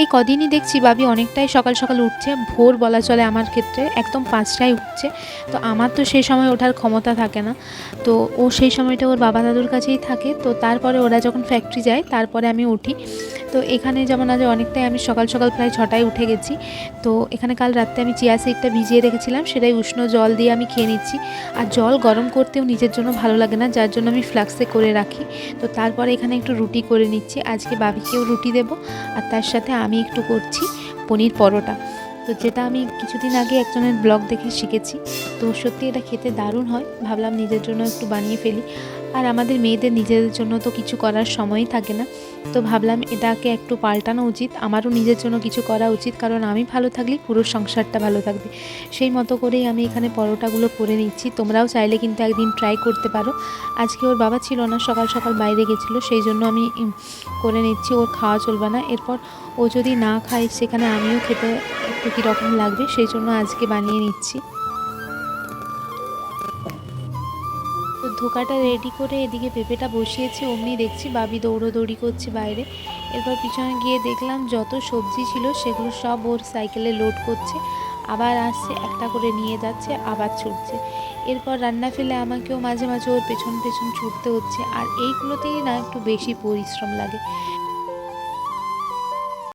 এই কদিনই দেখছি বাবি অনেকটাই সকাল সকাল উঠছে, ভোর বলা চলে আমার ক্ষেত্রে, একদম 5টায় উঠছে। তো আমার তো সেই সময় ওঠার ক্ষমতা থাকে না, তো ও সেই সময়টা ওর বাবা দাদুর কাছেই থাকে। তো তারপরে ওরা যখন ফ্যাক্টরি যায় তারপরে আমি উঠি। তো এখানে যেমন আজ অনেকটাই আমি সকাল সকাল প্রায় 6টায় উঠে গেছি। তো এখানে কাল রাত্রে আমি চিয়া সিডটা ভিজিয়ে রেখেছিলাম, সেটাই উষ্ণ জল দিয়ে আমি খেয়ে নিচ্ছি। আর জল গরম করতেও নিজের জন্য ভালো লাগে না, যার জন্য আমি ফ্লাক্সে করে রাখি। তো তারপরে এখানে একটু রুটি করে নিচ্ছি, আজকে বাবিকেও রুটি দেবো। আর তার সাথে আমি একটু করছি পনির পরোটা, তো যেটা আমি কিছুদিন আগে একজনের ব্লগ দেখে শিখেছি। তো সত্যি এটা খেতে দারুণ হয়, ভাবলাম নিজের জন্য একটু বানিয়ে ফেলি। আর আমাদের মেয়েদের নিজেদের জন্য তো কিছু করার সময়ই থাকে না, তো ভাবলাম এটাকে একটু পাল্টানো উচিত, আমারও নিজের জন্য কিছু করা উচিত, কারণ আমি ভালো থাকলেই পুরো সংসারটা ভালো থাকবে। সেই মতো করেই আমি এখানে পরোটাগুলো করে নিচ্ছি। তোমরাও চাইলে কিন্তু একদিন ট্রাই করতে পারো। আজকে ওর বাবা ছিল না, সকাল সকাল বাইরে গেছিলো, সেই জন্য আমি করে নিচ্ছি। ওর খাওয়া চলবে না, এরপর ও যদি না খায় সেখানে আমিও খেতে একটু কীরকম লাগবে, সেই জন্য আজকে বানিয়ে নিচ্ছি। তো ধোকাটা রেডি করে এদিকে পেঁপেটা বসিয়েছি, অমনি দেখছি বাবি দৌড়োদৌড়ি করছে বাইরে। এরপর পিছনে গিয়ে দেখলাম যত সবজি ছিল সেগুলো সব ওর সাইকেলে লোড করছে, আবার আসছে, একটা করে নিয়ে যাচ্ছে, আবার ছুটছে। এরপর রান্না ফেলে আমাকেও মাঝে মাঝে ওর পেছন পেছন ছুটতে হচ্ছে, আর এইগুলোতেই না একটু বেশি পরিশ্রম লাগে।